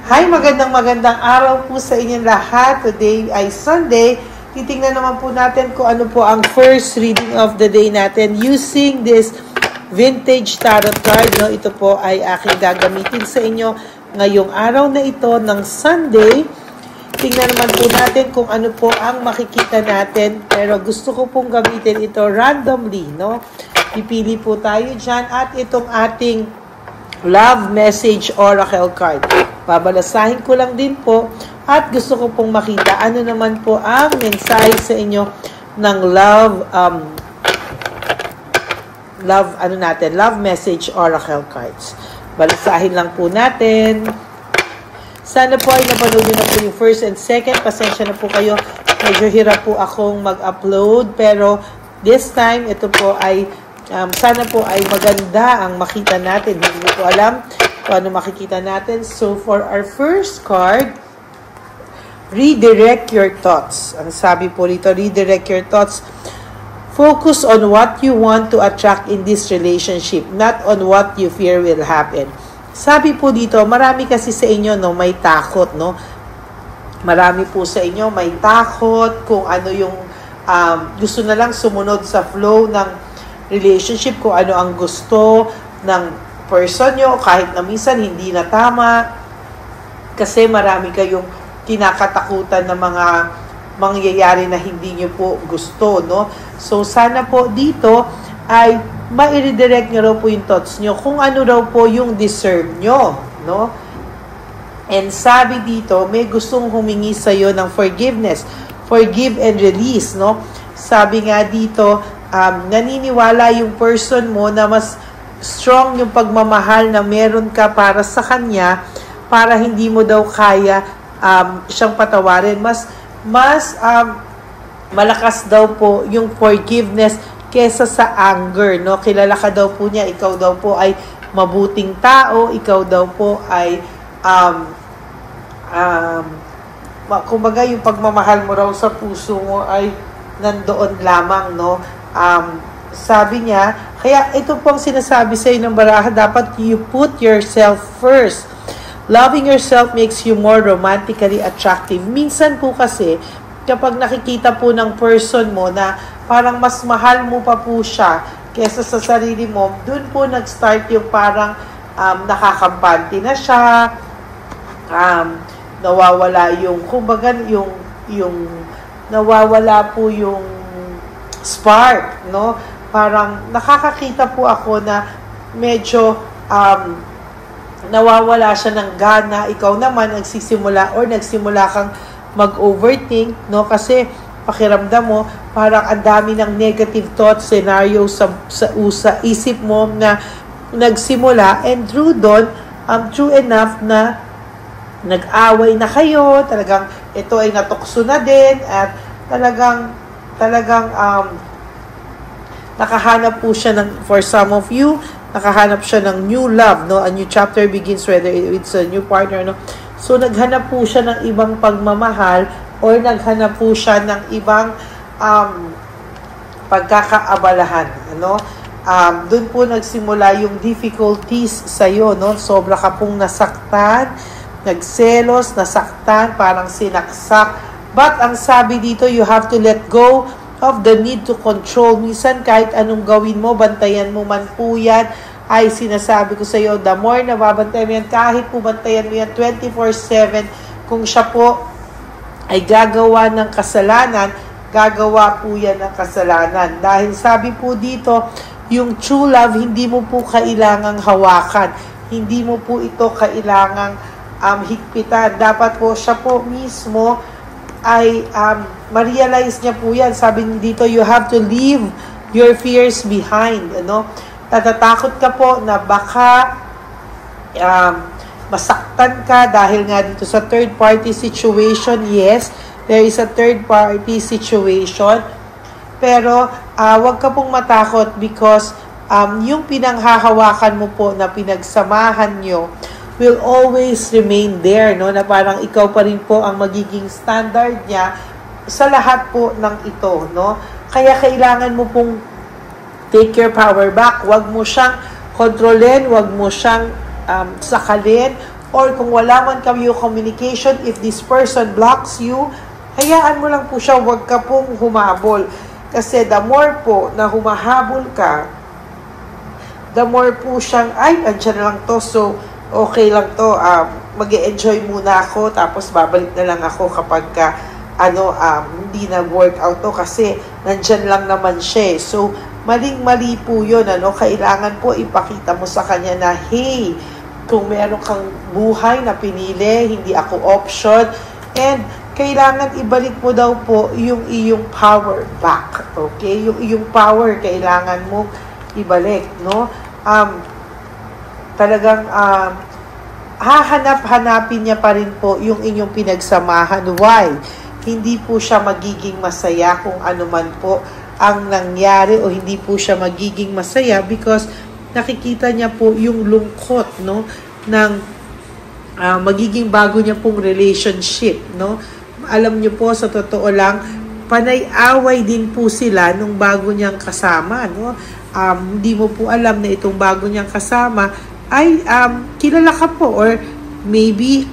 Hi, magandang araw po sa inyong lahat. Today ay Sunday. Titingnan naman po natin kung ano po ang first reading of the day natin using this vintage tarot card. No? Ito po ay aking gagamitin sa inyo ngayong araw na ito ng Sunday. Tingnan naman po natin kung ano po ang makikita natin. Pero gusto ko pong gamitin ito randomly. No? Pipili po tayo dyan at itong ating love message oracle card. Babalasahin ko lang din po at gusto ko pong makita ano naman po ang mensahe sa inyo ng love message oracle cards. Balasahin lang po natin. Sana po ay napanood nyo na po yung first and second. Pasensya na po kayo. Medyo hirap po akong mag-upload pero this time ito po ay sana po ay maganda ang makita natin. Hindi ko alam kung ano makikita natin. So, for our first card, redirect your thoughts. Ang sabi po dito, redirect your thoughts. Focus on what you want to attract in this relationship, not on what you fear will happen. Sabi po dito, marami kasi sa inyo, no, may takot, no? Marami po sa inyo, may takot kung ano yung gusto na lang sumunod sa flow ng relationship, kung ano ang gusto ng person nyo, kahit na minsan hindi na tama, kasi marami kayong kinakatakutan na mga mangyayari na hindi nyo po gusto, no? So, sana po dito ay ma-redirect nyo raw po yung thoughts nyo, kung ano raw po yung deserve nyo, no? And sabi dito, may gustong humingi sa'yo ng forgiveness, forgive and release, no? Sabi nga dito, naniniwala yung person mo na mas strong yung pagmamahal na meron ka para sa kanya, para hindi mo daw kaya siyang patawarin. Mas malakas daw po yung forgiveness kesa sa anger, no? Kilala ka daw po niya, ikaw daw po ay mabuting tao, ikaw daw po ay kumbaga yung pagmamahal mo raw sa puso mo ay nandoon lamang, no? Sabi niya, kaya ito pong sinasabi sa inyo ng baraha, dapat you put yourself first. Loving yourself makes you more romantically attractive. Minsan po kasi, kapag nakikita po ng person mo na parang mas mahal mo pa po siya kesa sa sarili mo, dun po nag-start yung parang nakakampante na siya, nawawala yung, kumbaga yung nawawala po yung spark, no? Parang nakakakita po ako na medyo nawawala siya ng gana. Ikaw naman nagsimula kang mag-overthink, no? Kasi pakiramdam mo parang ang dami ng negative thoughts, scenario sa isip mo na nagsimula, and true enough na nag-away na kayo, talagang ito ay natukso na din, at talagang nakahanap po siya for some of you, nakahanap siya ng new love, no? A new chapter begins, whether it's a new partner, no? So, naghanap po siya ng ibang pagmamahal, or naghanap po siya ng ibang pagkakaabalahan, ano? Doon po nagsimula yung difficulties sa'yo, no? Sobra ka pong nasaktan, nagselos, nasaktan, parang sinaksak. But, ang sabi dito, you have to let go of the need to control. Minsan, kahit anong gawin mo, bantayan mo man po yan, ay sinasabi ko sa iyo, the more na babantayan mo yan, kahit po bantayan mo yan 24/7, kung siya po ay gagawa ng kasalanan, gagawa po yan ng kasalanan. Dahil sabi po dito, yung true love, hindi mo po kailangang hawakan. Hindi mo po ito kailangang higpitan. Dapat po siya po mismo ay ma-realize niya po yan. Sabi dito, you have to leave your fears behind. Ano? Natatakot ka po na baka masaktan ka dahil nga dito sa third party situation. Yes, there is a third party situation. Pero wag ka pong matakot because yung pinanghahawakan mo po na pinagsamahan nyo will always remain there, no? Na parang ikaw pa rin po ang magiging standard niya sa lahat po ng ito, no? Kaya kailangan mo pong take your power back. Wag mo siyang kontrolin, wag mo siyang sakalin, or kung wala man kayo communication, if this person blocks you, hayaan mo lang po siya, huwag ka pong humabol. Kasi the more po na humahabol ka, the more po siyang, ay, andyan na lang to, so okay lang to, mag-e-enjoy muna ako, tapos babalik na lang ako kapag hindi na-work out to, kasi nandyan lang naman siya. So, maling-mali po yun, kailangan po ipakita mo sa kanya na, hey, kung meron kang buhay na pinili, hindi ako option, and kailangan ibalik mo daw po yung iyong power back, okay? Yung iyong power, kailangan mo ibalik, no? Talagang hahanap-hanapin niya pa rin po yung inyong pinagsamahan. Why? Hindi po siya magiging masaya kung ano man po ang nangyari, o hindi po siya magiging masaya because nakikita niya po yung lungkot, no, ng magiging bago niya pong relationship, no? Alam niyo po, sa totoo lang, panay-away din po sila nung bago niyang kasama, no? Hindi mo po alam na itong bago niyang kasama ay kilala ka po, or maybe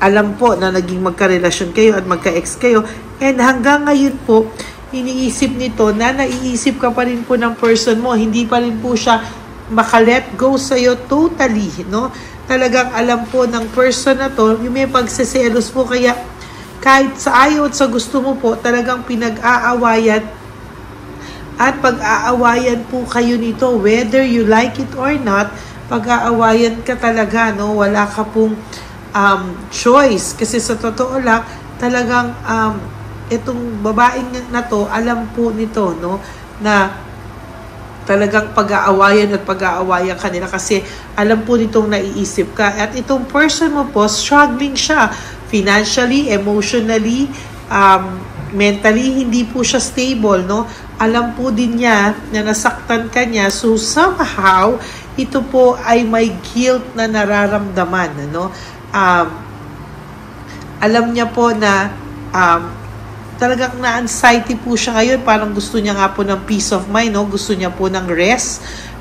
alam po na naging magkarelasyon kayo at magka-ex kayo, and hanggang ngayon po iniisip nito na naiisip ka pa rin po ng person mo, hindi pa rin po siya maka-let go sa'yo totally, no? Talagang alam po ng person na to, yung may pagseselos po, kaya kahit sa ayaw at sa gusto mo po, talagang pinag-aawayan at pag-aawayan po kayo nito, whether you like it or not, pag-aawayan ka talaga, no? Wala ka pong choice, kasi sa totoo lang, talagang itong babaeng na to, alam po nito, no, na talagang pag-aawayan at pag-aawayan kanila, kasi alam po nitong naiisip ka. At itong person mo po, struggling siya financially, emotionally, mentally, hindi po siya stable, no? Alam po din niya na nasaktan ka niya, so somehow ito po ay may guilt na nararamdaman, no? Alam niya po na talagang na-anxiety po siya ngayon, parang gusto niya nga po ng peace of mind, no? Gusto niya po ng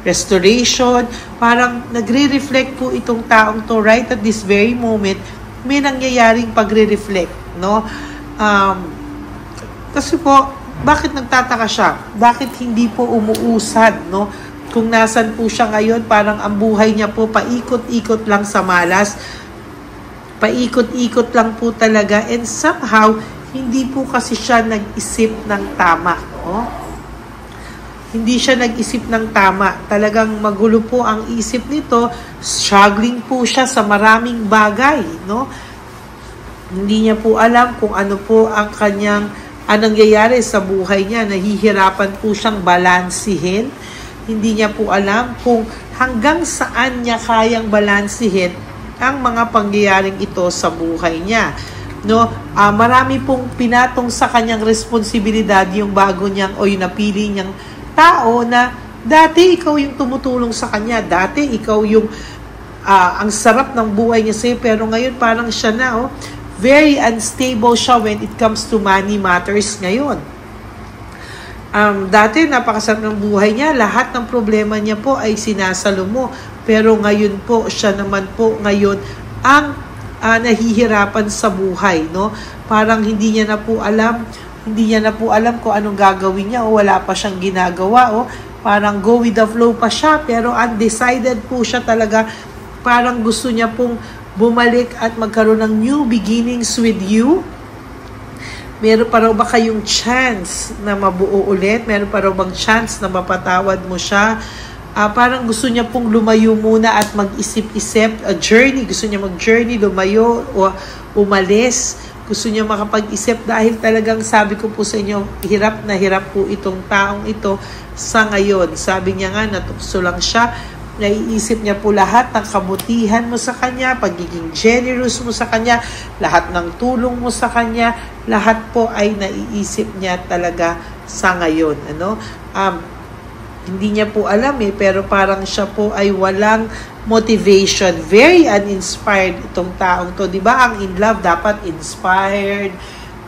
restoration, parang nagre-reflect po itong taong to right at this very moment, may nangyayaring pagre-reflect, no? Kasi po, bakit nagtataka siya? Bakit hindi po umuusad, no? Kung nasan po siya ngayon, parang ang buhay niya po paikot-ikot lang sa malas, paikot-ikot lang po talaga, and somehow hindi po kasi siya nag-isip ng tama, no? Hindi siya nag-isip ng tama. Talagang magulo po ang isip nito. Struggling po siya sa maraming bagay, no? Hindi niya po alam kung ano po ang kanyang nangyayari sa buhay niya. Nahihirapan po siyang balansihin. Hindi niya po alam kung hanggang saan niya kayang balansihin ang mga pangyayaring ito sa buhay niya, no? Marami pong pinatong sa kanyang responsibilidad yung bago niyang o yung napili niyang tao, na dati ikaw yung tumutulong sa kanya, dati ikaw yung ang sarap ng buhay niya sa'yo, pero ngayon parang siya na, very unstable siya when it comes to money matters ngayon. Dati napakasarap ng buhay niya, lahat ng problema niya po ay sinasalo mo, pero ngayon po siya naman po ngayon ang nahihirapan sa buhay, no? Parang hindi niya na po alam kung anong gagawin niya, o wala pa siyang ginagawa, parang go with the flow pa siya, pero undecided po siya talaga. Parang gusto niya pong bumalik at magkaroon ng new beginnings with you. Meron pa raw ba kayong chance na mabuo ulit? Meron pa raw bang chance na mapatawad mo siya? Parang gusto niya pong lumayo muna at mag-isip-isip, a journey. Gusto niya mag-journey, lumayo o umalis. Gusto niya makapag-isip, dahil talagang sabi ko po sa inyo, hirap na hirap po itong taong ito sa ngayon. Sabi niya nga, natukso lang siya. Naiisip niya po lahat ng kabutihan mo sa kanya, pagiging generous mo sa kanya, lahat ng tulong mo sa kanya, lahat po ay naiisip niya talaga sa ngayon. Hindi niya po alam pero parang siya po ay walang motivation. Very uninspired itong taong to. Diba ang in love dapat inspired,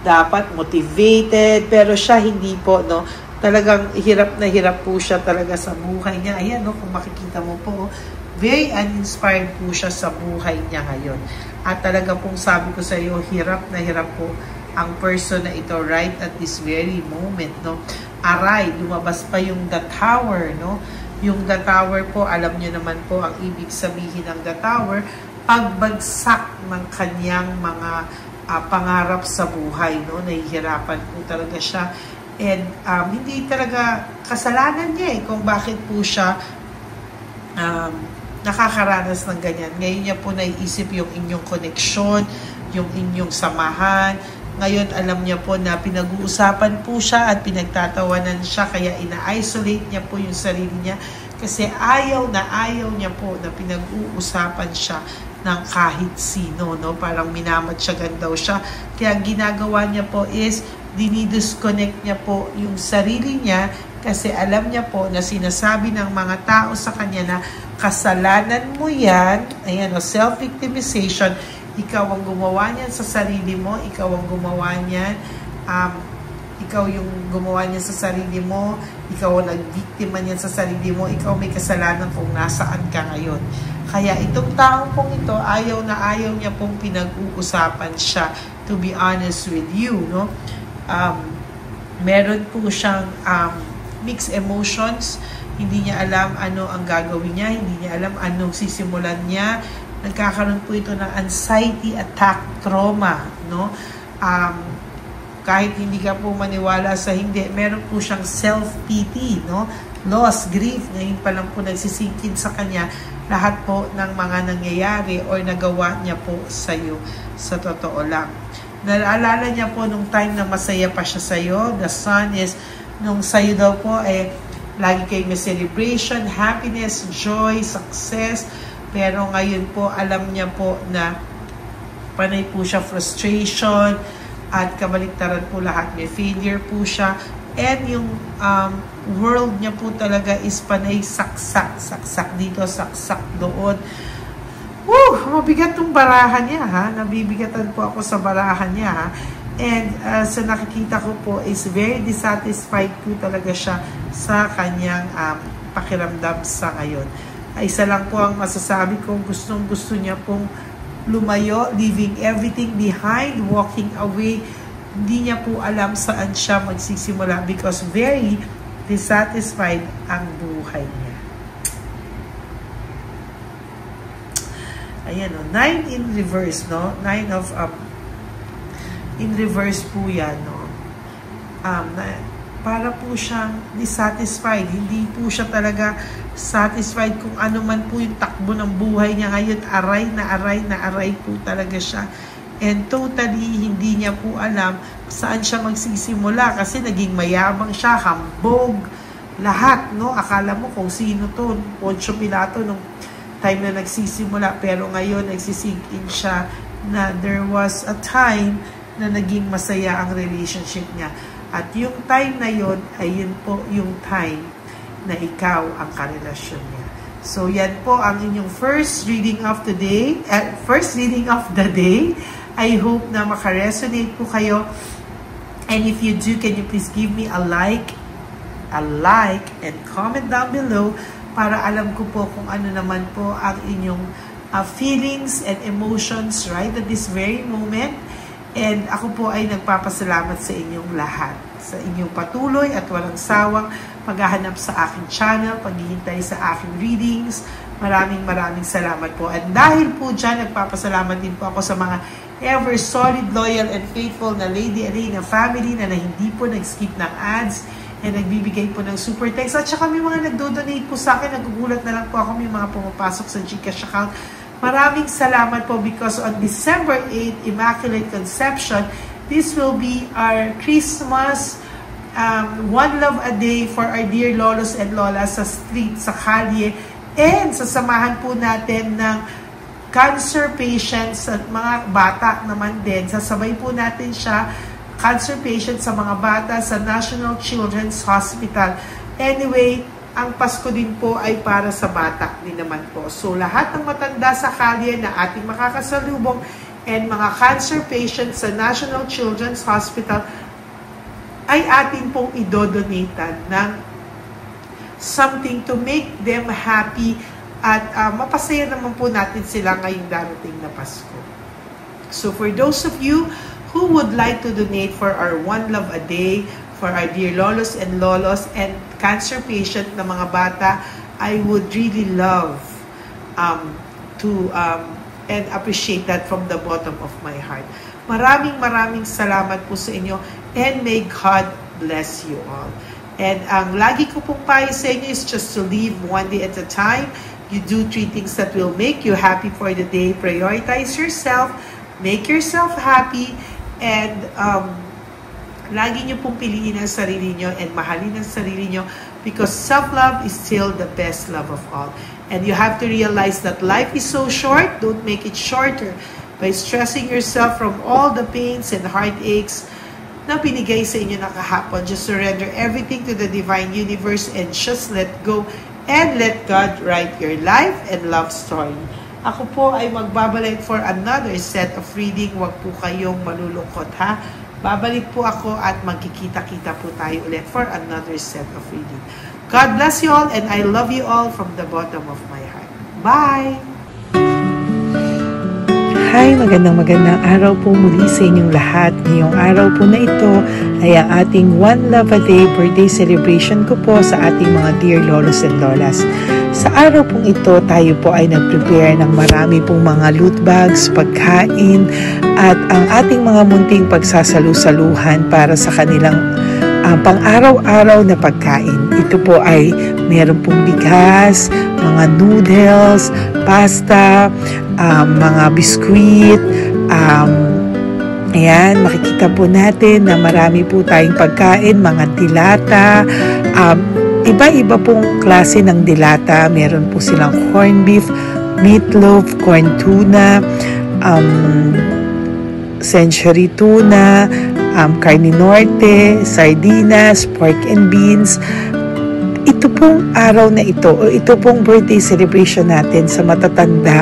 dapat motivated, pero siya hindi po, no? Talagang hirap na hirap po siya talaga sa buhay niya. Ayan, no? Kung makikita mo po, very uninspired po siya sa buhay niya ngayon. At talaga pong sabi ko sa iyo, hirap na hirap po ang person na ito right at this very moment, no? Aray, lumabas pa yung The Tower, no? Yung The Tower po, alam niyo naman po ang ibig sabihin ng The Tower, pagbagsak ng kanyang mga pangarap sa buhay, no? Nahihirapan po talaga siya. And hindi talaga kasalanan niya kung bakit po siya nakakaranas ng ganyan. Ngayon niya po naiisip yung inyong koneksyon, yung inyong samahan. Ngayon alam niya po na pinag-uusapan po siya at pinagtatawanan siya, kaya ina-isolate niya po yung sarili niya kasi ayaw niya po na pinag-uusapan siya ng kahit sino, no? Parang minamatyagan daw siya. Kaya ang ginagawa niya po is dinidisconnect niya po yung sarili niya kasi alam niya po na sinasabi ng mga tao sa kanya na kasalanan mo yan, ayan o, self-victimization, ikaw ang gumawa niyan sa sarili mo, ikaw ang gumawa niyan, ikaw yung gumawa niyan sa sarili mo, ikaw ang nagbiktima niyan sa sarili mo, ikaw may kasalanan kung nasaan ka ngayon. Kaya itong taong pong ito, ayaw niya pong pinag-uusapan siya, to be honest with you, no? Meron po siyang mixed emotions, hindi niya alam ano ang gagawin niya, hindi niya alam anong sisimulan niya. Nagkakaroon po ito ng anxiety attack trauma, no? Kahit hindi ka po maniwala sa hindi, meron po siyang self-pity, no? Loss, grief, ngayon pa lang po nagsisingkin sa kanya lahat po ng mga nangyayari or nagawa niya po sa iyo sa totoo lang. Naalala niya po nung time na masaya pa siya sa iyo, the sun is, nung sa iyo daw po lagi kayo may celebration, happiness, joy, success. Pero ngayon po, alam niya po na panay po siya frustration at kabaliktaran po lahat. May failure po siya. And yung world niya po talaga is panay saksak. Saksak dito, saksak doon. Mabigat tong barahan niya, ha? Nabibigatan po ako sa barahan niya, ha? And sa nakikita ko po is very dissatisfied po talaga siya sa kanyang pakiramdam sa ngayon. Isa lang po ang masasabi kong gusto niya pong lumayo, leaving everything behind, walking away. Hindi niya po alam saan siya magsisimula because very dissatisfied ang buhay niya. Ayan, no? 9 in reverse, no? 9 of in reverse po yan, no? Para po siyang dissatisfied. Hindi po siya talaga satisfied kung ano man po yung takbo ng buhay niya ngayon. Aray po talaga siya. And totally, hindi niya po alam saan siya magsisimula kasi naging mayabang siya, hambog, lahat, no? Akala mo kung sino to, Poncio Pilato, nung time na nagsisimula. Pero ngayon, nagsisink in siya na there was a time na naging masaya ang relationship niya. At yung time na yon ay yun po yung time na ikaw ang karelasyon niya. So yan po ang inyong first reading of the day. I hope na makaresonate po kayo. And if you do, can you please give me a like and comment down below para alam ko po kung ano naman po ang inyong feelings and emotions right at this very moment. And ako po ay nagpapasalamat sa inyong lahat, sa inyong patuloy at walang sawang paghahanap sa aking channel, paghihintay sa aking readings. Maraming salamat po. At dahil po dyan, nagpapasalamat din po ako sa mga ever solid, loyal, and faithful na Lady Arena family na hindi po nag-skip ng ads and nagbibigay po ng super thanks. At saka may mga nagdo-donate po sa akin, nagugulat na lang po ako, may mga pumapasok sa GCash account. Maraming salamat po because on December 8, Immaculate Conception, this will be our Christmas One Love a Day for our dear lolos and lolas sa street, sa kalye, and sasamahan po natin ng cancer patients at mga bata naman din. Sasabay po natin siya, cancer patients sa mga bata sa National Children's Hospital. Anyway, ang Pasko din po ay para sa bata din naman po. So, lahat ng matanda sa kalye na ating makakasalubong and mga cancer patients sa National Children's Hospital ay ating pong idodonatan ng something to make them happy at mapasaya naman po natin sila ngayong darating na Pasko. So for those of you who would like to donate for our One Love a Day, for our dear lolos and lolos and cancer patient na mga bata, I would really love to and appreciate that from the bottom of my heart. Maraming salamat po sa inyo, and may God bless you all. And ang lagi ko pong payo sa inyo is just to live one day at a time. You do 3 things that will make you happy for the day. Prioritize yourself, make yourself happy, and lagi nyo pong piliin ang sarili nyo and mahalin ang sarili nyo, because self-love is still the best love of all. And you have to realize that life is so short. Don't make it shorter by stressing yourself from all the pains and heartaches na binigay sa inyo na kahapon. Just surrender everything to the divine universe and just let go and let God write your life and love story. Ako po ay magbabalik for another set of reading. Huwag po kayong malulungkot, ha? Babalik po ako at magkikita-kita po tayo ulit for another set of reading. God bless you all, and I love you all from the bottom of my heart. Bye! Hi, magandang araw po muli sa inyong lahat. Ngayong araw po na ito ay ang ating One Love a Day birthday celebration ko po sa ating mga dear lolos and lolas. Sa araw pong ito, tayo po ay nag-prepare ng marami pong mga loot bags, pagkain, at ang ating mga munting pagsasalu-saluhan para sa kanilang pang-araw-araw na pagkain. Ito po ay meron pong bigas, mga noodles, pasta, mga biskuit, ayan, makikita po natin na marami po tayong pagkain, mga dilata, iba-iba pong klase ng dilata. Meron po silang corned beef, meatloaf, corn tuna, century tuna, carne norte, sardinas, pork and beans. Ito pong araw na ito, o ito pong birthday celebration natin sa matatanda,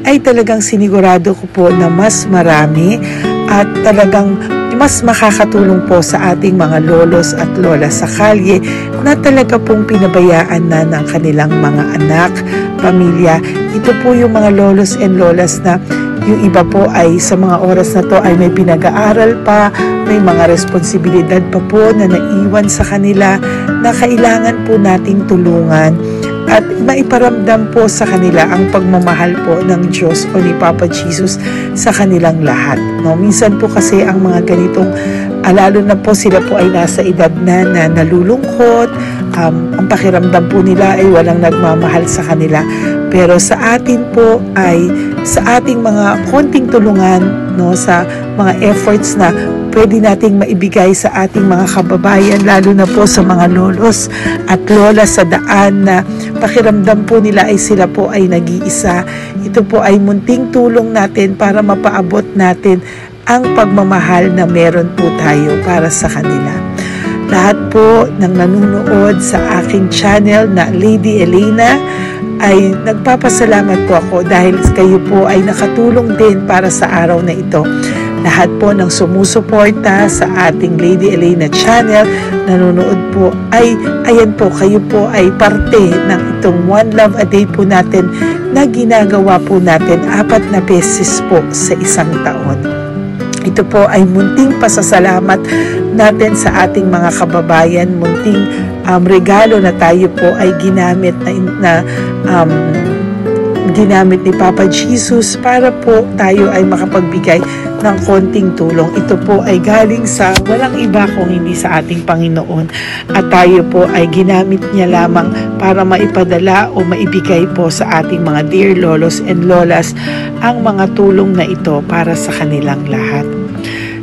ay talagang sinigurado ko po na mas marami at talagang mas makakatulong po sa ating mga lolos at lola sa kalye na talaga pong pinabayaan na ng kanilang mga anak, pamilya. Ito po yung mga lolos and lolas na yung iba po ay sa mga oras na to ay may pinag-aaral pa, may mga responsibilidad pa po na naiwan sa kanila na kailangan po nating tulungan at maiparamdam po sa kanila ang pagmamahal po ng Diyos o ni Papa Jesus sa kanilang lahat. No? Minsan po kasi ang mga ganitong, lalo na po sila po ay nasa edad na nalulungkot, ang pakiramdam po nila ay walang nagmamahal sa kanila. Pero sa atin po ay sa ating mga konting tulungan, no, sa mga efforts na pwede nating maibigay sa ating mga kababayan, lalo na po sa mga lolos at lola sa daan na pakiramdam po nila ay sila po ay nag-iisa. Ito po ay munting tulong natin para mapaabot natin ang pagmamahal na meron po tayo para sa kanila. Lahat po ng nanonood sa aking channel na Lady Elena ay nagpapasalamat po ako dahil kayo po ay nakatulong din para sa araw na ito. Lahat po ng sumusuporta sa ating Lady Elena channel, nanonood po, ay ayan po, kayo po ay parte ng itong One Love a Day po natin na ginagawa po natin 4 na beses po sa isang taon. Ito po ay munting pasasalamat natin sa ating mga kababayan, munting regalo na tayo po ay ginamit ginamit ni Papa Jesus para po tayo ay makapagbigay ng konting tulong. Ito po ay galing sa walang iba kung hindi sa ating Panginoon, at tayo po ay ginamit niya lamang para maipadala o maibigay po sa ating mga dear lolos and lolas ang mga tulong na ito para sa kanilang lahat.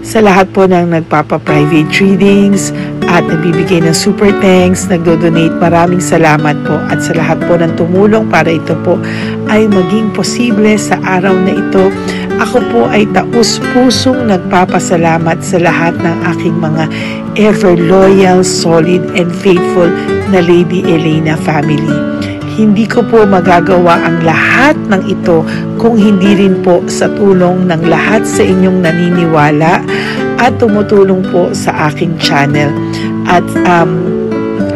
Sa lahat po ng nagpapa-private readings at nagbibigay ng super thanks, nagdo-donate, maraming salamat po. At sa lahat po ng tumulong para ito po ay maging posible sa araw na ito, ako po ay taus-pusong nagpapasalamat sa lahat ng aking mga ever loyal, solid, and faithful na Lady Elena family. Hindi ko po magagawa ang lahat ng ito kung hindi rin po sa tulong ng lahat sa inyong naniniwala at tumutulong po sa aking channel. At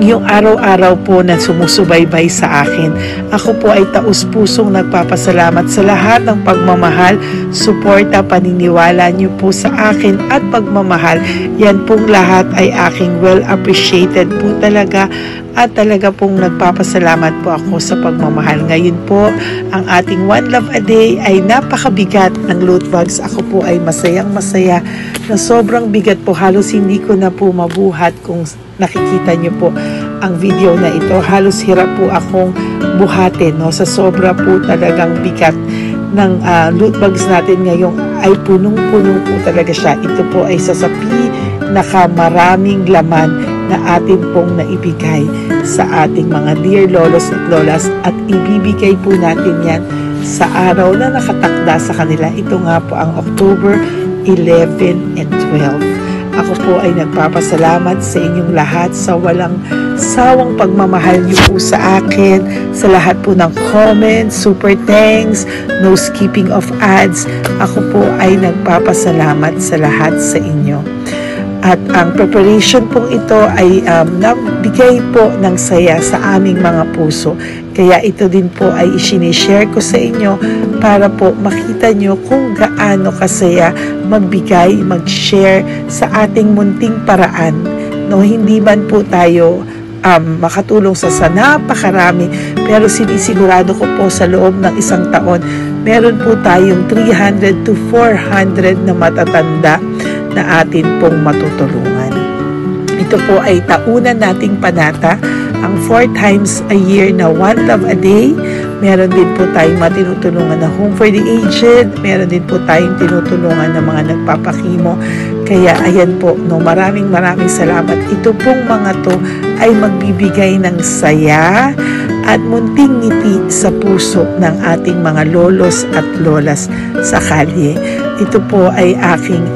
yung araw-araw po na sumusubaybay sa akin. Ako po ay taus-pusong nagpapasalamat sa lahat ng pagmamahal, suporta, paniniwala niyo po sa akin at pagmamahal. Yan pong lahat ay aking well appreciated po talaga at talaga pong nagpapasalamat po ako sa pagmamahal. Ngayon po, ang ating One Love a Day ay napakabigat ng loot bags. Ako po ay masayang-masaya na sobrang bigat po. Halos hindi ko na po mabuhat kung nakikita niyo po ang video na ito. Halos hirap po akong buhatin, no? Sa sobra po talagang bigat ng loot bags natin ngayon ay punong-puno po talaga siya. Ito po ay sasapi nakamaraming laman na atin pong naibigay sa ating mga dear lolos at lolas at ibibigay po natin yan sa araw na nakatakda sa kanila. Ito nga po ang October 11 and 12. Ako po ay nagpapasalamat sa inyong lahat sa walang sawang pagmamahal niyo po sa akin, sa lahat po ng comments, super thanks, no skipping of ads. Ako po ay nagpapasalamat sa lahat sa inyo. At ang preparation pong ito ay nabigay po ng saya sa aming mga puso. Kaya ito din po ay isinishare ko sa inyo para po makita nyo kung gaano kasaya magbigay, mag-share sa ating munting paraan. No, hindi man po tayo makatulong sa napakarami, pero sinisigurado ko po sa loob ng isang taon, meron po tayong 300 to 400 na matatanda na atin pong matutulungan. Ito po ay taunan nating panata, ang 4 times a year na One Love a Day. Meron din po tayong matinutulungan na Home for the Aged, meron din po tayong tinutulungan ng mga nagpapakimo. Kaya ayan po, no, maraming salamat. Ito pong mga to ay magbibigay ng saya at munting ngiti sa puso ng ating mga lolos at lolas sa kalye. Ito po ay aking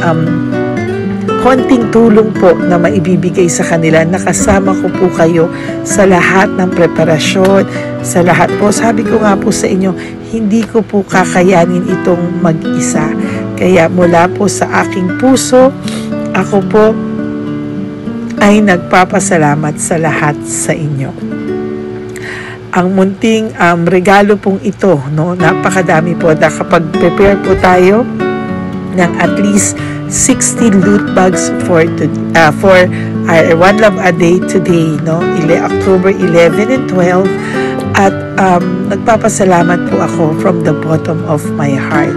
konting tulong po na maibibigay sa kanila. Nakasama ko po kayo sa lahat ng preparasyon, sa lahat po. Sabi ko nga po sa inyo, hindi ko po kakayanin itong mag-isa. Kaya mula po sa aking puso, ako po ay nagpapasalamat sa lahat sa inyo. Ang munting regalo pong ito, no, napakadami po. Kapag prepare po tayo ng at least 60 loot bags for our One Love a Day today, no? October 11 and 12. At nagpapasalamat po ako from the bottom of my heart.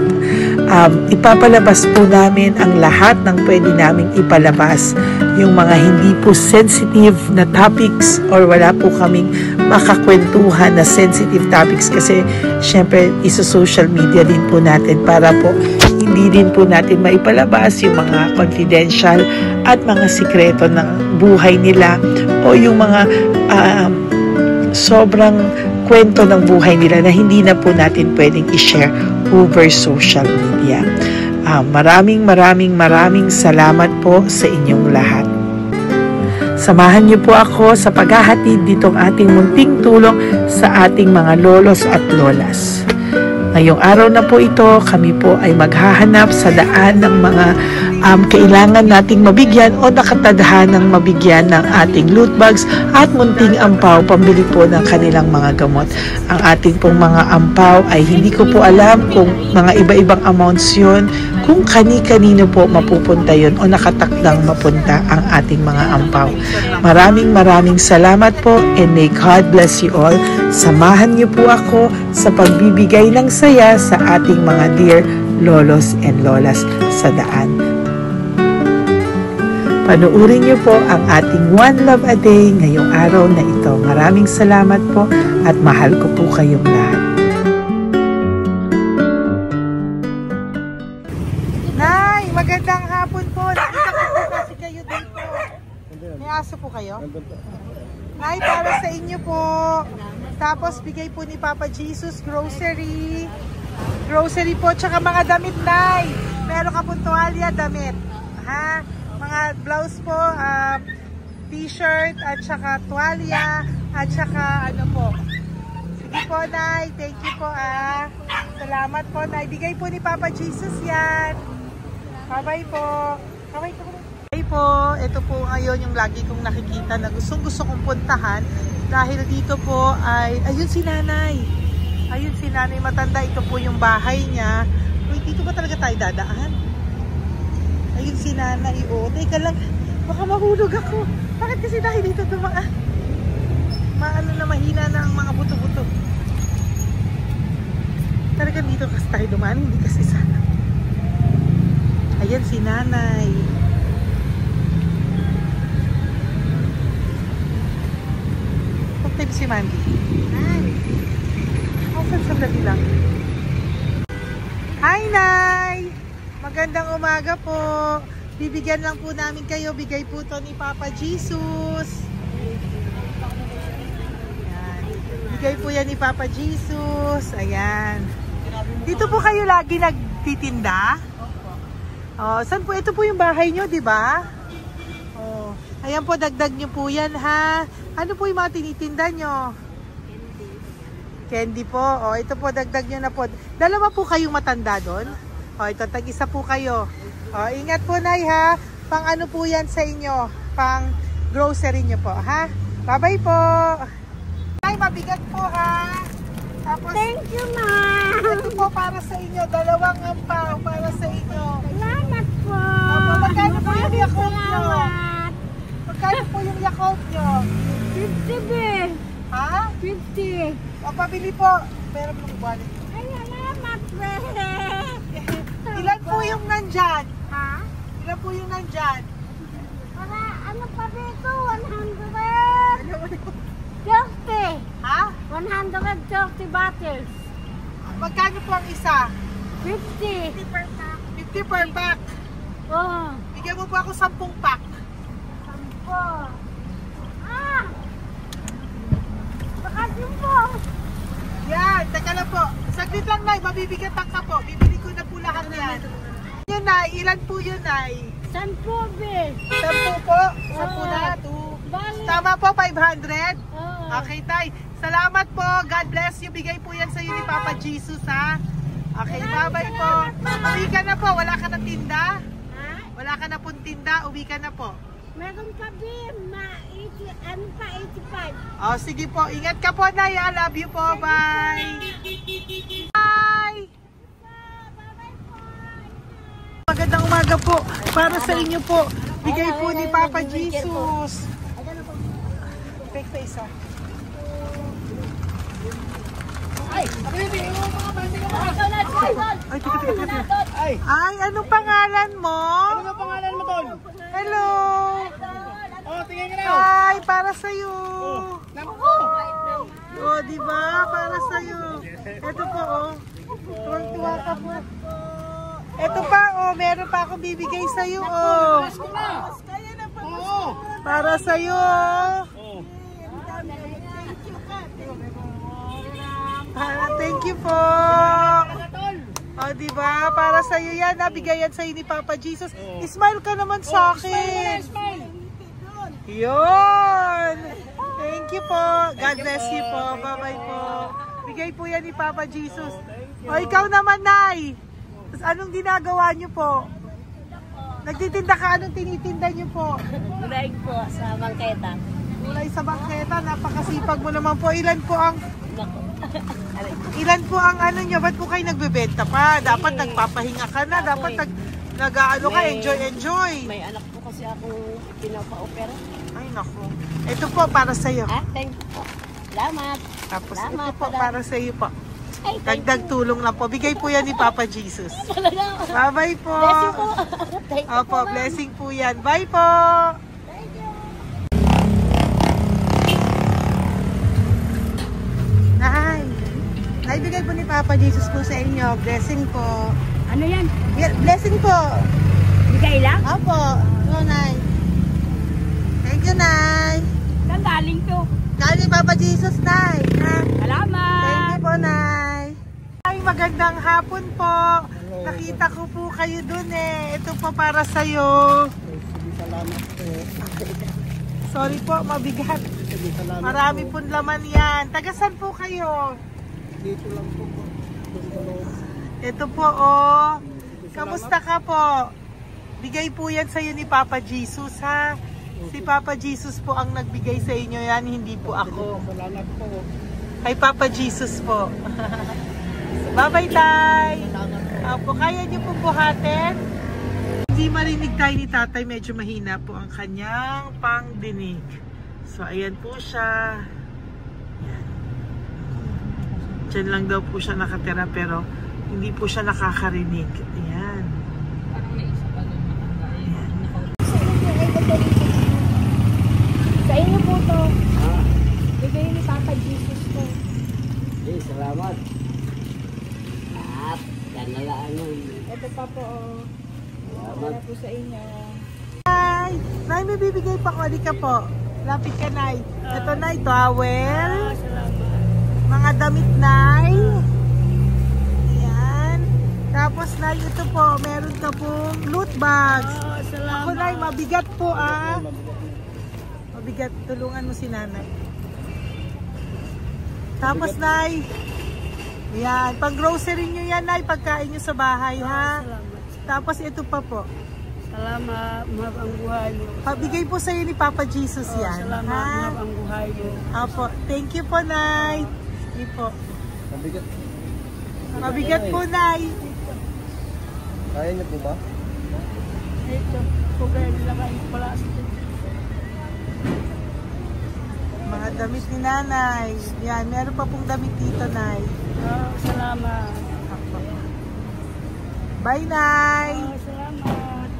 Ipapalabas po namin ang lahat ng pwede naming ipalabas. Yung mga hindi po sensitive na topics or wala po kaming makakwentuhan na sensitive topics kasi syempre isa-social media din po natin para po hindi din po natin maipalabas yung mga confidential at mga sikreto ng buhay nila o yung mga sobrang kwento ng buhay nila na hindi na po natin pwedeng i-share over social media. Maraming salamat po sa inyong lahat. Samahan niyo po ako sa paghahatid ditong ating munting tulong sa ating mga lolos at lolas. Ngayong araw na po ito, kami po ay maghahanap sa daan ng mga kailangan nating mabigyan o nakatadhanang mabigyan ng ating loot bags at munting ampaw pambili po ng kanilang mga gamot. Ang ating pong mga ampaw ay hindi ko po alam kung mga iba-ibang amounts yun, kung kani-kanino po mapupunta yun o nakatakdang mapunta ang ating mga ampaw. Maraming salamat po and may God bless you all. Samahan niyo po ako sa pagbibigay ng saya sa ating mga dear lolos and lolas sa daan. Panuurin niyo po ang ating One Love a Day ngayong araw na ito. Maraming salamat po at mahal ko po kayong lahat. Nay, magandang hapon po. Nakita ko po kasi kayo dito. May aso po kayo? Nay, para sa inyo po. Tapos bigay po ni Papa Jesus grocery. Grocery po, tsaka mga damit, Nay. Meron ka po tuwalya, damit. Ha? Mga blouse po, t-shirt, at saka tuwalya, at saka ano po. Sige po, Nay. Thank you po, Salamat po, Nay. Bigay po ni Papa Jesus yan. Bye-bye po. Bye-bye po. Bye po. Ito po ngayon yung lagi kong nakikita na gusto kong puntahan. Dahil dito po ay, ayun si nanay. Ayun si nanay matanda. Ito po yung bahay niya. Uy, dito ba talaga tayo dadaan? Ayun si nanay. O, teka lang. Baka mahulog ako. Bakit kasi dahil dito dumaan? Maano na mahina na ang mga buto-buto. Talaga dito kasi tayo dumaan. Hindi kasi sana. Ayan si nanay. Okay si Mandy. Hi. Sandali lang. Hi, Nay! Magandang umaga po. Bibigyan lang po namin kayo. Bigay po to ni Papa Jesus. Ayan. Bigay po yan ni Papa Jesus. Ayan. Dito po kayo lagi nagtitinda? Oh, saan po? Ito po yung bahay nyo, di ba? Oh. Ayan po, dagdag nyo po yan, ha? Ano po yung mga tinitinda nyo? Candy po. O, ito po, dagdag nyo na po. Dalawa po kayong matanda doon. O, ito, tag-isa po kayo. O, ingat po, Nay, ha? Pang ano po yan sa inyo? Pang grocery nyo po, ha? Bye-bye po. Nay, mabigat po, ha? Tapos, thank you, ma'am. Ito po para sa inyo. Dalawang ampaw para sa inyo. Salamat po. Opo, magkano po yung Yakult nyo? Salamat. Magkano po yung Yakult nyo? 50, be. Ha? 50. O, pabili po. Pero pong wallet. Ay, salamat, be. Ilan po yung nandyan? Ha? Ilan po yung nandyan? Para, ano pa dito? 130. Ha? 130 bottles. Magkano po ang isa? 50. 50 per pack. Oh. Bigyan mo po ako 10 pack. 10. Ah! Bakit po? Yan, teka lang po. Saglit lang, Nay. Mabibigatan ka po. Bibili ko na po lahat yan. Yun, Nay. Ilan po yun, Nay? 10, be. 10 po? 10 na. 2. Bali. Tama po, 500? Oh. Okay, Tay. Salamat po. God bless you. Bigay po yan sa iyo ni Papa Jesus, ha? Okay, bye-bye po. Uwi ka na po. Wala ka na tinda? Ha? Wala ka na pong tinda. Uwi ka na po. Meron pa, be. Ano pa, 85. Oh, sige po. Ingat ka po, Nay. I love you po. Bye. Bye. Magandang umaga po. Para sa inyo po. Bigay po ni Papa Jesus. Take pa isa. Ay, sabihin mo mga bandi ka mga. Ay, tika. Ay, anong pangalan mo? Ano ang pangalan mo, Tol? Hello. Oh, tingin ka na. Hi, para sa'yo. Naku. Oh, di ba? Para sa'yo. Ito po, oh. Tuwang-tuwa ka po. Ito pa, oh. Meron pa akong bibigay sa'yo, oh. Pasko na. Oo. Para sa'yo. Oh. Thank you po. Oh, di ba? Para sa'yo yan. Nabigay yan sa'yo ni Papa Jesus. Smile ka naman sa akin. Smile. Yun! Thank you po. God bless you po. Bye-bye po. Bigay po yan ni Papa Jesus. O, ikaw naman, Nay. Anong ginagawa niyo po? Nagtitinda ka? Anong tinitinda niyo po? Gulay po sa bangketa. Gulay sa bangketa. Napakasipag mo naman po. Ilan po ang ano niyo? Ba't po kayo nagbebenta pa? Dapat nagpapahinga ka na. Dapat nag-ano ka, enjoy. May anak po kasi akong pinapa-opera. Ay, naku. Ito po, para sa'yo. Ah, thank you po. Salamat. Tapos Salamat, ito po, madam. para sa'yo po. Ay, thank Dagdag tulong lang po. Bigay po yan ni Papa Jesus. Talaga. Bye-bye po. Blessing po. Thank you Opo, po, ma'am. blessing po yan. Bye po. Thank you. Naibigay po ni Papa Jesus po sa inyo. Blessing po. Ano yan? Blessing po. Bigay lang? Opo. So, Nay. Thank you, Nay. Saan galing to? Galing Papa Jesus, Nay. Ha? Salamat. Thank you po, Nay. Ay, magandang hapon po. Nakita ko po kayo dun eh. Ito po para sa'yo. Salamat po. Sorry po, mabigat. Salamat Marami pong laman yan. Tagasan po kayo? Dito lang po po. Doon sa loob. Ito po, oh. Kamusta ka po? Bigay po yan sa'yo ni Papa Jesus, ha? Si Papa Jesus po ang nagbigay sa inyo yan, hindi po ako. Salamat po. Kay Papa Jesus po. Bye-bye, Tay! Opo, kaya niyo po buhatin? Hindi marinig tayo ni Tatay, medyo mahina po ang kanyang pangdinig. So, ayan po siya. Ayan. Diyan lang daw po siya nakatira pero hindi po siya nakakarinig. Ayan. Sa inyo po to. Bigay ni Papa Jesus to. Salamat. Yan na lang ano. Ito pa po. Para po sa inyo. Nay! Nay, may bibigay pa ko. Halika po. Lapit ka, Nay. Ito, Nay, towel. Mga damit, Nay. Ayan. Tapos, Nay, ito po. Meron ka pong loot bags. Ako, Nay, mabigat po, ah. Mabigat. Tulungan mo si Nanay. Tapos, Nay. Ayan. Pang-grocery nyo yan, Nay. Pagkain nyo sa bahay, ha? Tapos, ito pa po. Salamat, mahal ang buhay mo. Pabigay po sa'yo ni Papa Jesus yan. Salamat, mahal ang buhay mo. Apo. Thank you po, Nay. Hindi po. Mabigat. Mabigat po, Nay. Kaya niyo po ba? Ito, kugay nila kayo pala. Mga damit ni Nanay. Yan, meron pa pong damit dito, Nay. Salamat. Apo. Bye, Nay. Salamat.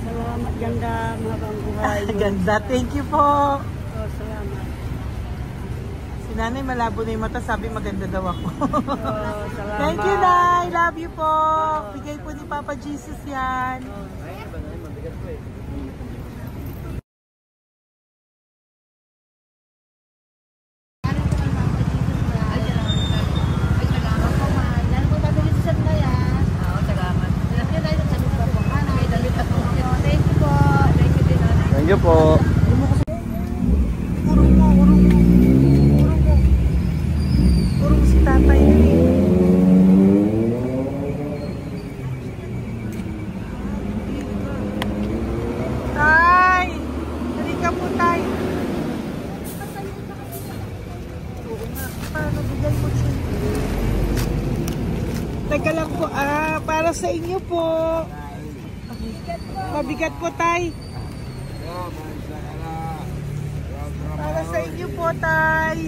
Salamat, ganda, mahal ang buhay mo. Ganda. Thank you po. Salamat. Si Nanay malabo na yung mata. Sabi maganda daw ako. Salamat. Thank you, Nay. Love you po. Bigay po ni Papa Jesus yan. Mabigat po eh. Thank you po. Urong mo. Urong si Tatay. Tay! Halika po, Tay. Oo nga. Paano bigay mo siya? Teka lang po. Para sa inyo po. Mabigat po, Tay. Para sa inyo po, Tay.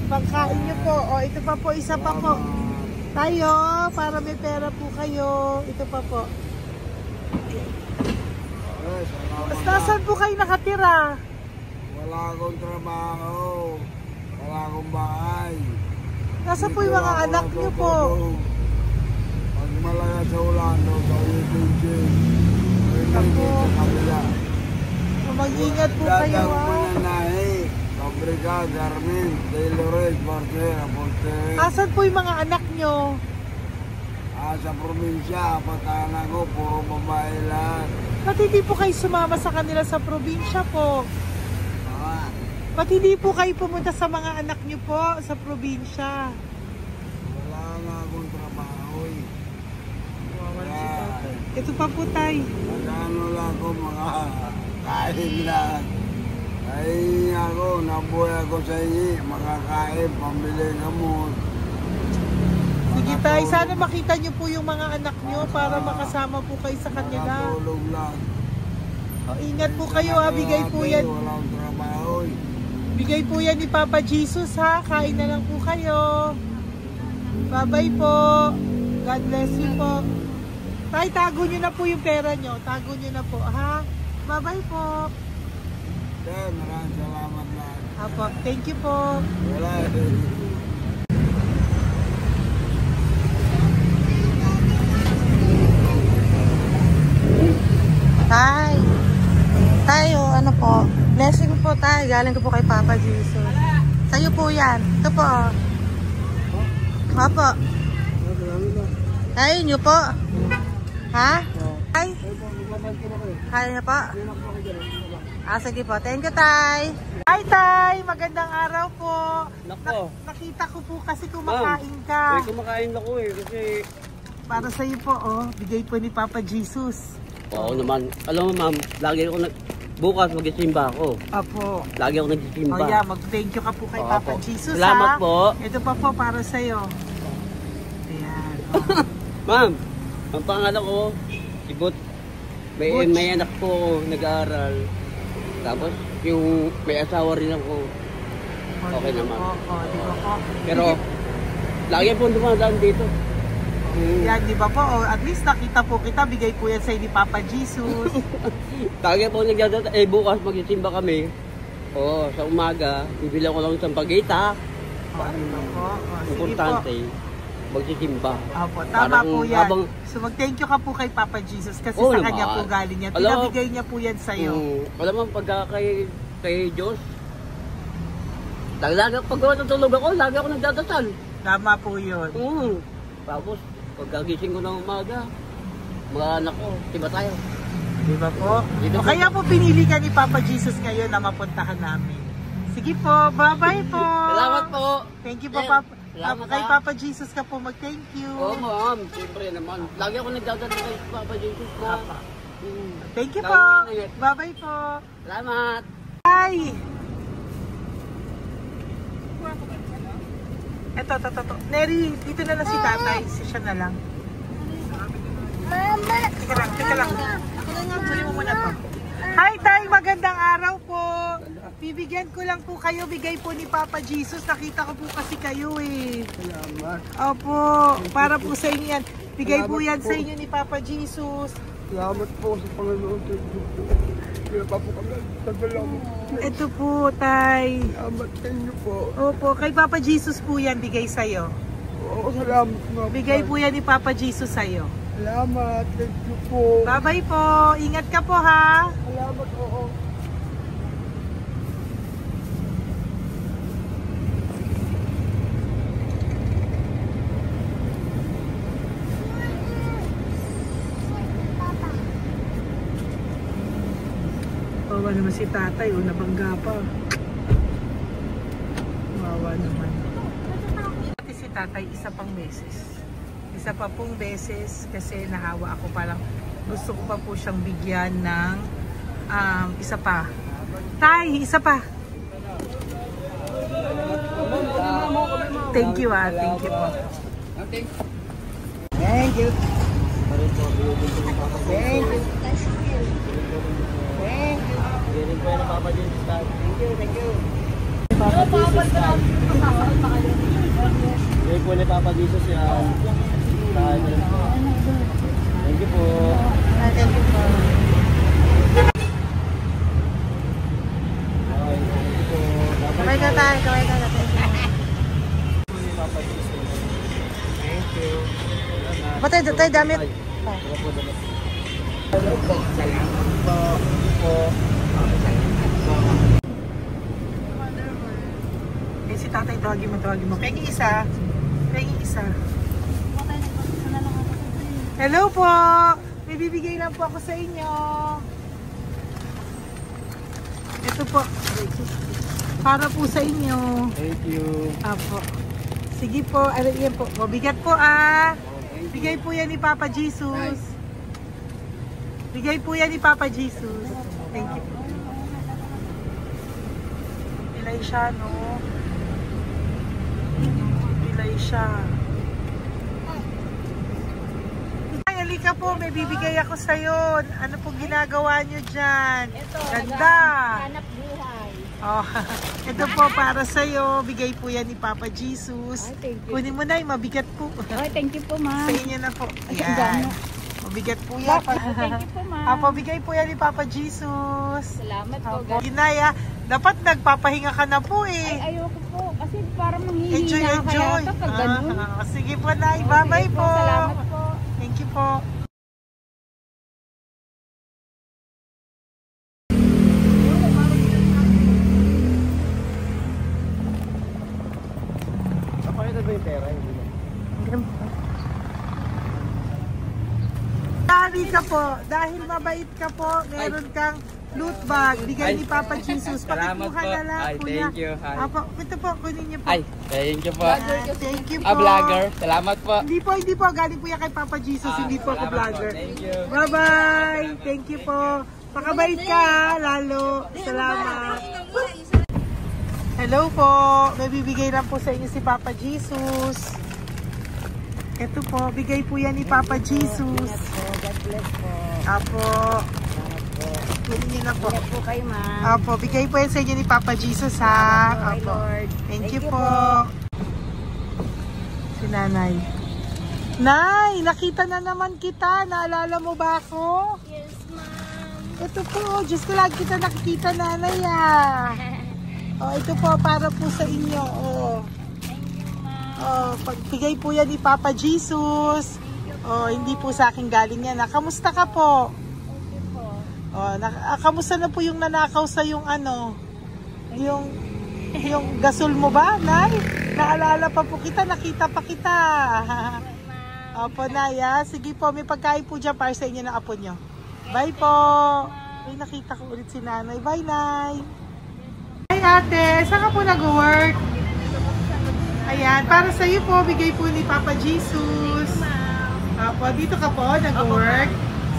Pagkain nyo po. O, ito pa po, isa pa po. Tayo, para may pera po kayo. Ito pa po. Nasaan po kayo nakatira? Wala akong trabaho. Wala akong bahay. Nasa po yung mga anak nyo po? Pag malaya sa ulan, sa UPG. Ako. Mag-ingat po kayo, Dadang mananahi. Pabrika, Garmin, Taylorage, Bartera, Portere. Asan po yung mga anak nyo? Sa probinsya, patanan ko, puro babae lahat. Ba't hindi po kayo sumama sa kanila sa probinsya po? Ah, Ba't hindi po kayo pumunta sa mga anak nyo po sa probinsya? wala nga akong trabaho eh. Ito pa po, Tay. Nagano lang ako mga kain lang. Ay ako, nabuhay ako sa inyo, makakain, pambili gamot. Sige, Tay. Sana makita nyo po yung mga anak nyo para makasama po kayo sa kanila. Makatulog lang. O, ingat po kayo, ha. Bigay po yan. Walang trabaho eh. Bigay po yan ni Papa Jesus, ha. Kain na lang po kayo. Bye-bye po. God bless you po. Tay, tago nyo na po yung pera nyo. Tago nyo na po, ha. Bye-bye po. Maraming salamat na. Apo, thank you po. Wala Tay. Tayo, ano po? Blessing po, Tay. Galing ko po kay Papa Jesus. Sa'yo po yan. Ito po. Apo. Tayo nyo po. Ha? Ay? Kaya niya po? Sige po. Thank you, Tay. Hi, Tay. Magandang araw po. Nako. Nakita ko po kasi kumakain ka. Kumakain ako kasi... Para sa iyo po, bigay po ni Papa Jesus. Oo naman. Alam mo ma'am, lagi ako bukas mag-isimba ako. Apo. Lagi ako nagsisimba. Mag-thank you ka po kay Oo, Papa po. Jesus. Salamat po. Ito pa po para sa iyo. Ayan. Ma'am, ang pangalan ko, si Butch. May anak ko nag-aaral. Tapos yung may asawa rin ako. Okay naman. Di ba po? Pero lagi po dumadaan dito. Yan, di ba po? At least nakita po kita, bigay po yan sa ni Papa Jesus. Lagi po nagdadaan. Bukas magsisimba kami. Sa umaga, bibili ko lang isang pagita. Importante. Magsisimba. Opo, tama po yan. So mag-thank you ka po kay Papa Jesus kasi sa kanya po galing yan. Pinabigay niya po yan sa'yo. Alam mo, pagka kay Diyos, lagi pag natulog ako, lagi ako nagdadasal. Tama po yun. Tapos, pagkagising ko ng umaga, mga anak ko, diba tayo? Di ba po? Kaya po pinili ka ni Papa Jesus ngayon na mapuntahan namin. Sige po, bye-bye po. Salamat po. Thank you po, Papa. Kay Papa Jesus ka po mag-thank you. Oo, ma'am. Siyempre naman. Lagi ako nagdadala kay Papa Jesus po. Thank you po. Bye-bye po. Salamat. Bye. Ito. Neri, dito na lang si tatay. Siya na lang. Mama! Teka lang. Sali mo muna to. Hi, Tay! Magandang araw po. Bibigyan ko lang po kayo. Bigay po ni Papa Jesus. Nakita ko po kasi kayo eh. Salamat. Opo. Para po sa inyo yan. Bigay po yan sa inyo ni Papa Jesus. Salamat po sa Panginoon. Kaya pa po kami. Salamat. Ito po, Tay. Salamat sa inyo po. Opo. Kay Papa Jesus po yan. Bigay sa'yo. Oo, salamat. Bigay po yan ni Papa Jesus sa'yo. Salamat. Thank you po. Bye-bye po. Ingat ka po, ha? Salamat po. Wawa naman si tatay, nabangga pa. Wawa naman. Pati si tatay, isa pang beses. Isa pa pong beses kasi nahawa ako, parang gusto ko pa po siyang bigyan ng isa pa. Tay, isa pa. Thank you thank you po. Thank you. Thank you. Bigay po ni Papa Jesus yan. Thank you po. Thank you po. Kamay ka tayo, kamay ka natin. Thank you. Patay, tayo damit. Si tatay, tawagin mo. Pengi isa. Hello po! May bibigay lang po ako sa inyo. Ito po. Para po sa inyo. Thank you. Apo. Sige po. Yan po. Mabigat po Bigay po yan ni Papa Jesus. Bigay po yan ni Papa Jesus. Thank you po. Pilay siya, no? Pilay siya. Ay, halika po. May bibigay ako sa'yo. Ano pong ginagawa nyo dyan? Ito, ganda. hanap buhay. Ito po para sa'yo. Bigay po yan ni Papa Jesus. Ay, thank you. Kunin mo na, mabigat po. Ay, thank you po, ma'am. Sa inyo na po. Ay, Yan. gano. Mabigat po yan. Thank you po, ma'am. Bigay po yan ni Papa Jesus. Salamat po. Ginaya, dapat nagpapahinga ka na po eh. Ay, ayoko po. Kasi parang manghihina Enjoy. kaya kapag ganun. Sige po, Nay. Bye-bye po. Salamat po. Thank you po. Kapakita ba yung pera? Dahil ka po, dahil mabait ka po, meron kang flute bag. Bigay ni Papa Jesus. Salamat Pakikuha po. na lang, Ay, kuya. thank you. Ay. Apo, ito po, kunin niyo po. Ay, thank you po. Thank you po. Vlogger. Salamat po. Hindi po. Galing po yan kay Papa Jesus. Hindi po ako Salamat vlogger. po. Thank you. Bye-bye. Thank you po. Pakabait ka, lalo. Salamat. Hello po. May bibigay lang po sa inyo si Papa Jesus. Ito po, bigay po yan ni Papa Jesus. God bless po. Apo. Kunin niyo na po. Ingat po kayo, ma'am. Apo, bigay po yan sa inyo ni Papa Jesus, ha? Salamat po, Apo. Lord. Thank you po. Si Nanay. Nay, nakita na naman kita. Naalala mo ba ako? Yes, ma'am. Ito po, Diyos ko lang kita nakikita, Nanay, ah. Oh, ito po, para po sa inyo, oh. Oh, pagbigay po yan ni Papa Jesus. Oh, hindi po sa akin galing yan. Kamusta ka po? Okay po. Oh, kamusta na po yung nanakaw sa yung ano? Yung gasol mo ba, Nay? Naalala pa po kita, nakita pa kita. Opo, Nay, ah. Sige po, may pagkain po dyan para sa inyo ng apo nyo. Bye po. Ay, nakita ko ulit si Nanay. Bye, Nay. Hi, ate. Saan ka po nag-work? Ayan, para sa iyo po, bigay po ni Papa Jesus. Apo, dito ka po, nag-work.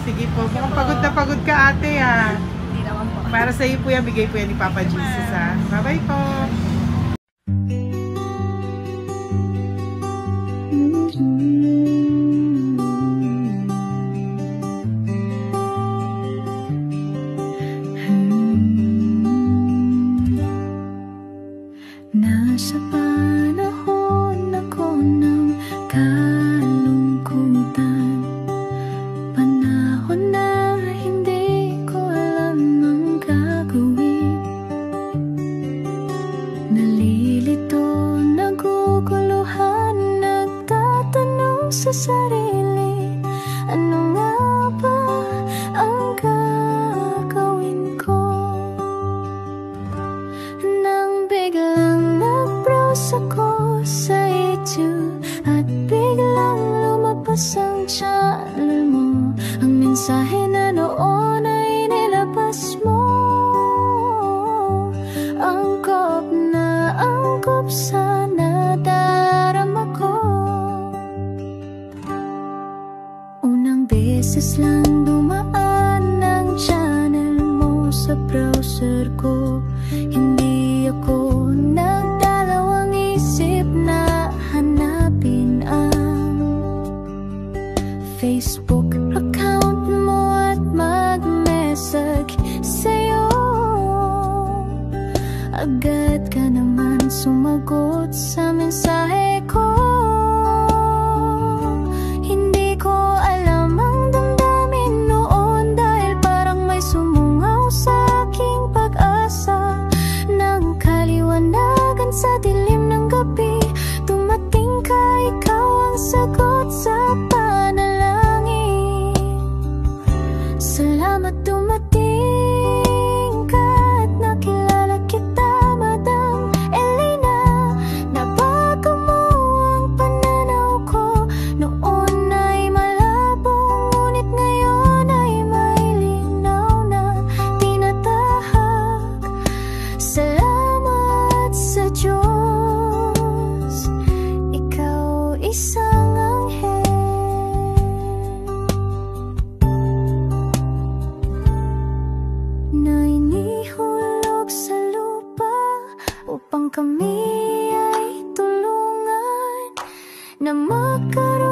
Sige po, mukhang pagod na pagod ka, ate, ha. Hindi naman po. Para sa iyo po yan, bigay po yan ni Papa Jesus, ha. Bye-bye po. Nasa panahon ako ng kalungkutan, panahon na hindi ko alam ang gagawin. Nalilito, naguguluhan, nagtatanong sa sarili, ano nga ba ang gagawin ko? Nang biglang nag-browse ako sa YouTube at biglang lumabas ang channel mo, ang mensahe na noon ay nilabas mo. Angkop sa nadarama ko. Unang beses lang dumaan ang channel mo sa browser ko. Hindi ako nagdalawang isip na hanapin ang Facebook account mo at mag-message sa'yo. Agad ka naman sumagot sa mensahe ko. Hindi ko alam ang damdamin noon, dahil parang may sumungaw sa aking pag-asa. Nang kaliwanagan sa dilim ng gabi, dumating ka, ikaw ang sagot sa panalangin. Salamat dumating ka at nakilala kita, Madam Elena. Nabago mo ang pananaw ko. Noon ay malabo, ngunit ngayon ay may linaw na tinatahak. Salamat sa Diyos, ikaw isang anghel na inihulog sa lupa upang kami ay tulungan na magkaroon